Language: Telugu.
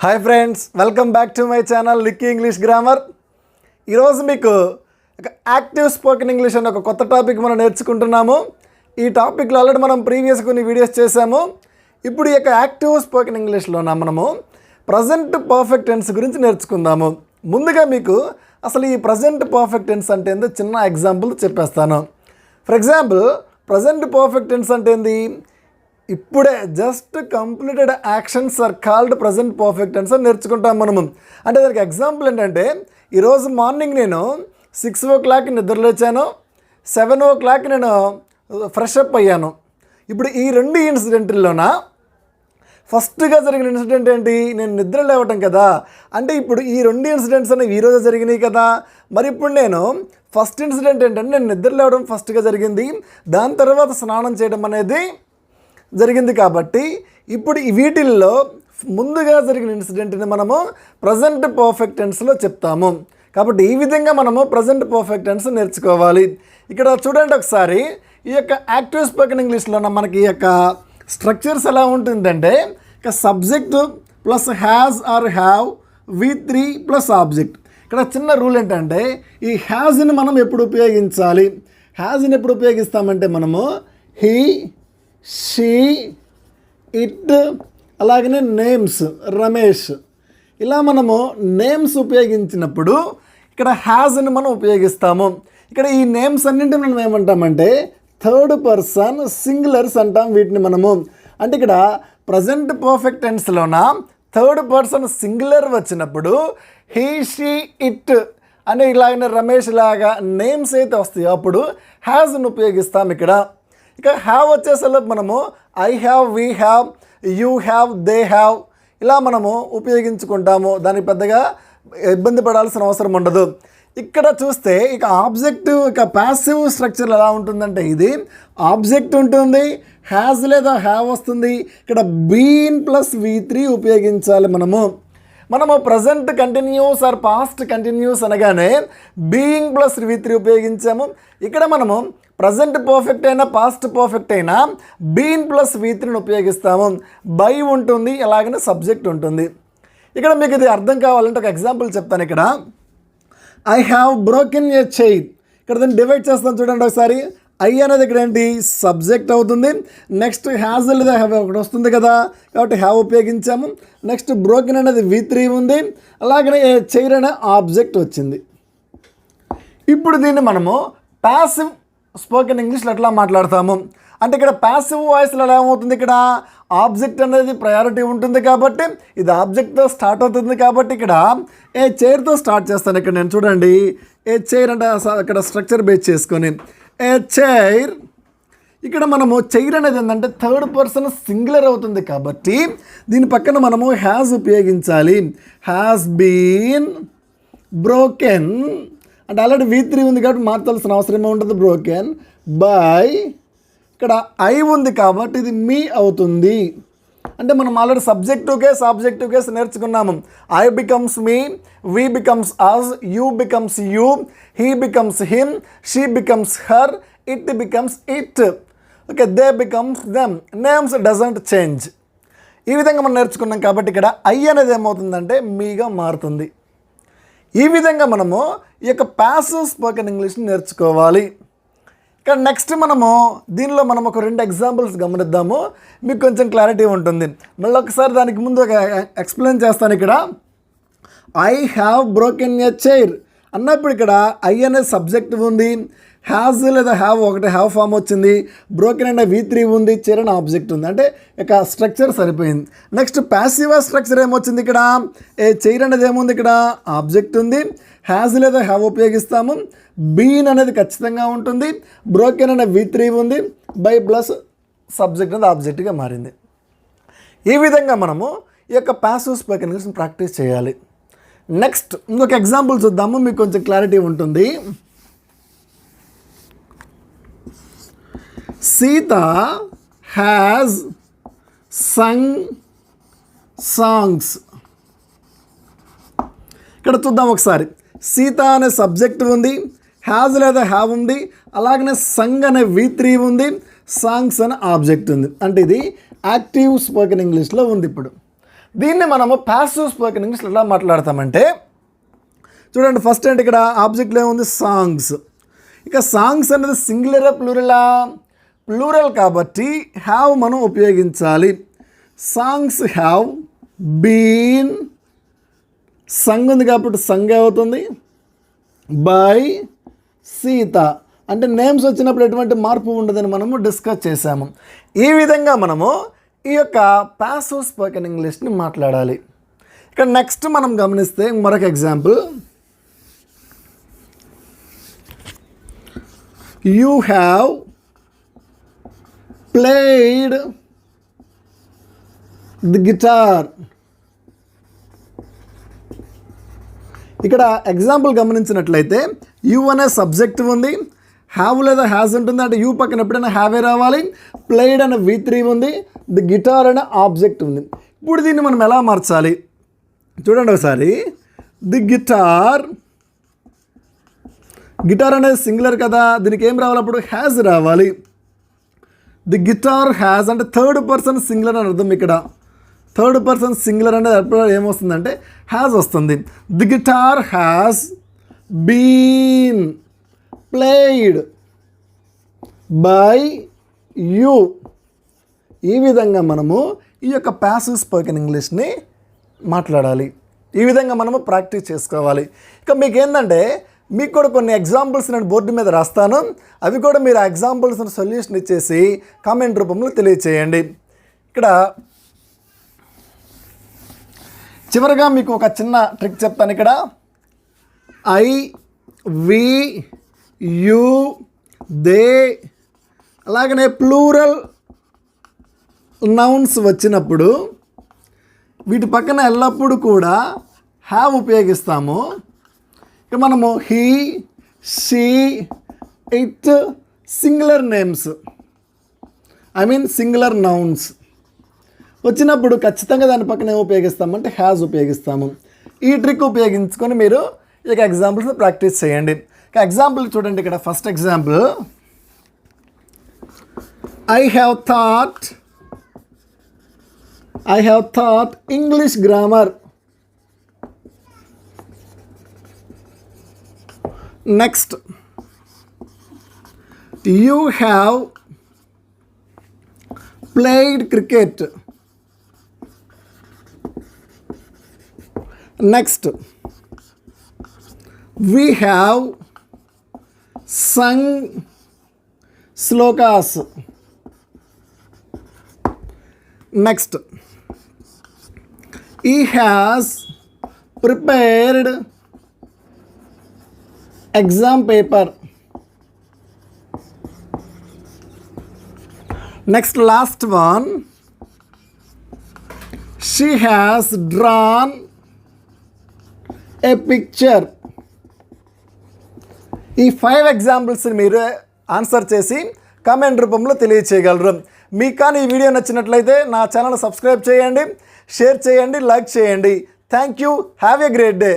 Hi friends, welcome back to my channel లిక్కీ English grammar. ఈరోజు మీకు ఒక యాక్టివ్ స్పోకెన్ ఇంగ్లీష్ అనే ఒక కొత్త టాపిక్ మనం నేర్చుకుంటున్నాము. ఈ టాపిక్లో ఆల్రెడీ మనం ప్రీవియస్ కొన్ని వీడియోస్ చేసాము. ఇప్పుడు ఈ యొక్క యాక్టివ్ స్పోకెన్ ఇంగ్లీష్లోన మనము ప్రజెంట్ పర్ఫెక్ట్ టెన్స్ గురించి నేర్చుకుందాము. ముందుగా మీకు అసలు ఈ ప్రజెంట్ పర్ఫెక్ట్ టెన్స్ అంటే ఏందో చిన్న ఎగ్జాంపుల్ చెప్పేస్తాను. For example, present perfect tense అంటే ఏంది? ఇప్పుడే just completed actions are called present perfect tense అని నేర్చుకుంటాం మనము. అంటే దానికి ఎగ్జాంపుల్ ఏంటంటే, ఈరోజు మార్నింగ్ నేను 6 o'clock నిద్రలేచాను, 7 o'clock నేను ఫ్రెష్ అప్ అయ్యాను. ఇప్పుడు ఈ రెండు ఇన్సిడెంట్లోన ఫస్ట్గా జరిగిన ఇన్సిడెంట్ ఏంటి? నేను నిద్ర లేవటం కదా. అంటే ఇప్పుడు ఈ రెండు ఇన్సిడెంట్స్ అనేవి ఈరోజు జరిగినాయి కదా. మరి ఇప్పుడు నేను ఫస్ట్ ఇన్సిడెంట్ ఏంటంటే నేను నిద్ర లేవడం ఫస్ట్గా జరిగింది, దాని తర్వాత స్నానం చేయడం అనేది జరిగింది. కాబట్టి ఇప్పుడు వీటిల్లో ముందుగా జరిగిన ఇన్సిడెంట్ని మనము ప్రజెంట్ పర్ఫెక్ట్ టెన్స్లో చెప్తాము. కాబట్టి ఈ విధంగా మనము ప్రజెంట్ పర్ఫెక్ట్ టెన్స్ నేర్చుకోవాలి. ఇక్కడ చూడండి ఒకసారి, ఈ యొక్క యాక్టివ్ స్పోకెన్ ఇంగ్లీష్లో మనకి ఈ యొక్క స్ట్రక్చర్స్ ఎలా ఉంటుందంటే, ఇక subject plus has are have, V3 plus object. ఇక్కడ చిన్న రూల్ ఏంటంటే, ఈ హ్యాజ్ని మనం ఎప్పుడు ఉపయోగించాలి? హ్యాజ్ని ఎప్పుడు ఉపయోగిస్తామంటే మనము హీ, షీ, ఇట్, అలాగనే నేమ్స్, రమేష్, ఇలా మనము నేమ్స్ ఉపయోగించినప్పుడు ఇక్కడ హ్యాజ్ని మనం ఉపయోగిస్తాము. ఇక్కడ ఈ నేమ్స్ అన్నింటిని మనం ఏమంటామంటే థర్డ్ పర్సన్ సింగులర్స్ అంటాం వీటిని మనము. అంటే ఇక్కడ ప్రజెంట్ పర్ఫెక్ట్ టెన్స్లోన థర్డ్ పర్సన్ సింగులర్ వచ్చినప్పుడు హీ, షీ, ఇట్ అనే ఇలాగనే రమేష్ లాగా నేమ్స్ అయితే వస్తాయో అప్పుడు హ్యాజ్ని ఉపయోగిస్తాం. ఇక్కడ ఇక హ్యావ్ వచ్చేసరికి మనము I have, we have, you have, they have ఇలా మనము ఉపయోగించుకుంటాము. దానికి పెద్దగా ఇబ్బంది పడాల్సిన అవసరం ఉండదు. ఇక్కడ చూస్తే ఇక ఆబ్జెక్టివ్, ఇక ప్యాసివ్ స్ట్రక్చర్ ఎలా ఉంటుందంటే, ఇది ఆబ్జెక్ట్ ఉంటుంది, హ్యాజ్ లేదా హ్యావ్ వస్తుంది. ఇక్కడ బీన్ ప్లస్ V3 ఉపయోగించాలి మనము present continuous or past continuous అనగానే బీయింగ్ ప్లస్ V3 ఉపయోగించాము. ఇక్కడ మనము ప్రజెంట్ పర్ఫెక్ట్ అయినా పాస్ట్ పర్ఫెక్ట్ అయినా బీన్ ప్లస్ V3ని ఉపయోగిస్తాము. బై ఉంటుంది, అలాగనే సబ్జెక్ట్ ఉంటుంది. ఇక్కడ మీకు ఇది అర్థం కావాలంటే ఒక ఎగ్జాంపుల్ చెప్తాను. ఇక్కడ I have broken A chair, ఇక్కడ దాన్ని డివైడ్ చేస్తాను చూడండి ఒకసారి. ఐ అనేది ఇక్కడ ఏంటి? సబ్జెక్ట్ అవుతుంది. నెక్స్ట్ హ్యాజ్ లేదా హ్యావ్ ఒకటి వస్తుంది కదా, కాబట్టి హ్యావ్ ఉపయోగించాము. నెక్స్ట్ బ్రోకెన్ అనేది V3 ఉంది, అలాగనే ఏ చైర్ అనే ఆబ్జెక్ట్ వచ్చింది. ఇప్పుడు దీన్ని మనము ప్యాసివ్ స్పోకెన్ ఇంగ్లీష్లో ఎట్లా మాట్లాడతాము అంటే, ఇక్కడ ప్యాసివ్ వాయిస్లో ఎలా ఏమవుతుంది? ఇక్కడ ఆబ్జెక్ట్ అనేది ప్రయారిటీ ఉంటుంది కాబట్టి ఇది ఆబ్జెక్ట్తో స్టార్ట్ అవుతుంది. కాబట్టి ఇక్కడ ఏ చైర్తో స్టార్ట్ చేస్తాను. ఇక్కడ నేను చూడండి, ఏ చైర్ అంటే అక్కడ స్ట్రక్చర్ బేస్ చేసుకొని ఏ చైర్. ఇక్కడ మనము చైర్ అనేది ఏంటంటే థర్డ్ పర్సన్ సింగులర్ అవుతుంది కాబట్టి దీని పక్కన మనము హ్యాజ్ ఉపయోగించాలి. హ్యాజ్ బీన్ బ్రోకెన్ అంటే ఆల్రెడీ V3 ఉంది కాబట్టి మార్చాల్సిన అవసరం ఉంటుంది. బ్రోకెన్ బై, ఇక్కడ ఐ ఉంది కాబట్టి ఇది మీ అవుతుంది. అంటే మనం already subjective case, objective case నేర్చుకున్నాము. I becomes me, we becomes us, you becomes you, he becomes him, she becomes her, it becomes it, okay, they becomes them, names doesn't change. ఈ విధంగా మనం నేర్చుకున్నాం కాబట్టి ఇక్కడ ఐ అనేది ఏమవుతుందంటే మీగా మారుతుంది. ఈ విధంగా మనము ఈ యొక్క ప్యాసివ్ స్పోకెన్ ఇంగ్లీష్ని నేర్చుకోవాలి. ఇక్కడ నెక్స్ట్ మనము దీనిలో మనం ఒక 2 ఎగ్జాంపుల్స్ గమనిద్దాము, మీకు కొంచెం క్లారిటీ ఉంటుంది. మళ్ళీ ఒకసారి దానికి ముందు ఒక ఎక్స్ప్లెయిన్ చేస్తాను. ఇక్కడ I have broken a chair అన్నప్పుడు ఇక్కడ ఐ అనే సబ్జెక్ట్ ఉంది, హ్యాజ్ లేదా హ్యావ్ ఒకటి హ్యావ్ ఫామ్ వచ్చింది, బ్రోకెన్ అనే V3 ఉంది, చైర్ అనే ఆబ్జెక్ట్ ఉంది. అంటే ఇక స్ట్రక్చర్ సరిపోయింది. నెక్స్ట్ ప్యాసివ్ స్ట్రక్చర్ ఏమొచ్చింది? ఇక్కడ ఏ చైర్ అనేది ఏముంది? ఇక్కడ ఆబ్జెక్ట్ ఉంది, హ్యాజ్ లేదా హ్యావ్ ఉపయోగిస్తాము, బీన్ అనేది ఖచ్చితంగా ఉంటుంది, బ్రోకెన్ అనే V3 ఉంది, బై ప్లస్ సబ్జెక్ట్ అనేది ఆబ్జెక్ట్గా మారింది. ఈ విధంగా మనము ఈ యొక్క ప్యాసివ్ స్పోకెన్ ఇంగ్లీష్ని ప్రాక్టీస్ చేయాలి. నెక్స్ట్ ఇంకొక ఎగ్జాంపుల్ చూద్దాము, మీకు కొంచెం క్లారిటీ ఉంటుంది. Sita has Sung songs. ఇక్కడ చూద్దాం ఒకసారి. సీత అనే సబ్జెక్ట్ ఉంది, హ్యాజ్ లేదా హ్యావ్ ఉంది, అలాగనే సంగ్ అనే V3 ఉంది, సాంగ్స్ అనే ఆబ్జెక్ట్ ఉంది. అంటే ఇది యాక్టివ్ స్పోకెన్ ఇంగ్లీష్లో ఉంది. ఇప్పుడు దీన్ని మనము ప్యాసివ్ స్పోకెన్ ఇంగ్లీష్ ఎలా మాట్లాడతామంటే చూడండి, ఫస్ట్ ఏంటి ఇక్కడ ఆబ్జెక్ట్లో ఏముంది, సాంగ్స్. ఇక సాంగ్స్ అనేది సింగులరా ప్లూరలా? ప్లూరల్ కాబట్టి హ్యావ్ మనం ఉపయోగించాలి. సాంగ్స్ హ్యావ్ బీన్, సంగ్ ఉంది కాబట్టి సంగ్ అవుతుంది, బై సీత. అంటే నేమ్స్ వచ్చినప్పుడు ఎటువంటి మార్పు ఉండదని మనము డిస్కస్ చేసాము. ఈ విధంగా మనము ఈ యొక్క ప్యాసివ్ స్పోకెన్ ఇంగ్లీష్ని మాట్లాడాలి. ఇక్కడ నెక్స్ట్ మనం గమనిస్తే మరొక example, you have played the guitar. ఇక్కడ ఎగ్జాంపుల్ గమనించినట్లయితే యూ అనే సబ్జెక్ట్ ఉంది, హ్యావ్ లేదా హ్యాజ్ ఉంటుంది, అంటే యూ పక్కన ఎప్పుడైనా హ్యావే రావాలి. ప్లేడ్ అనే V3 ఉంది, ది గిటార్ అనే ఆబ్జెక్ట్ ఉంది. ఇప్పుడు దీన్ని మనం ఎలా మార్చాలి చూడండి ఒకసారి. ది గిటార్, గిటార్ అనేది సింగులర్ కదా, దీనికి ఏం రావాలి, అప్పుడు హ్యాజ్ రావాలి. ది గిటార్ హ్యాజ్ అంటే థర్డ్ పర్సన్ సింగులర్ అని అర్థం. ఇక్కడ థర్డ్ పర్సన్ సింగులర్ అనేది ఎప్పుడు ఏమొస్తుందంటే హ్యాజ్ వస్తుంది. The guitar has been played by you. ఈ విధంగా మనము ఈ యొక్క ప్యాసివ్ స్పోకెన్ ఇంగ్లీష్ని మాట్లాడాలి. ఈ విధంగా మనము ప్రాక్టీస్ చేసుకోవాలి. ఇక మీకు ఏంటంటే మీకు కూడా కొన్ని ఎగ్జాంపుల్స్ నేను బోర్డు మీద రాస్తాను, అవి కూడా మీరు ఆ ఎగ్జాంపుల్స్ సొల్యూషన్ ఇచ్చేసి కామెంట్ రూపంలో తెలియచేయండి. ఇక్కడ చివరిగా మీకు ఒక చిన్న ట్రిక్ చెప్తాను. ఇక్కడ ఐ, వి, యు, దే, అలాగనే ప్లూరల్ నౌన్స్ వచ్చినప్పుడు వీటి పక్కన ఎల్లప్పుడూ కూడా హ్యావ్ ఉపయోగిస్తాము. ఇక మనము he, she, it singular names, singular nouns వచ్చినప్పుడు ఖచ్చితంగా దాని పక్కన ఏం ఉపయోగిస్తామంటే హ్యాజ్ ఉపయోగిస్తాము. ఈ ట్రిక్ ఉపయోగించుకొని మీరు ఇక ఎగ్జాంపుల్స్ ప్రాక్టీస్ చేయండి. ఇక ఎగ్జాంపుల్ చూడండి. ఇక్కడ first example, I have thought English grammar. Next, you have played cricket. Next, we have sung slokas. Next, he has prepared exam paper. Next, last one, she has drawn a picture. ఈ 5 ఎగ్జాంపుల్స్ని మీరు ఆన్సర్ చేసి కామెంట్ రూపంలో తెలియచేయగలరు. మీకు కానీ ఈ వీడియో నచ్చినట్లయితే నా ఛానల్ సబ్స్క్రైబ్ చేయండి, షేర్ చేయండి, లైక్ చేయండి. Thank you. Have a great day.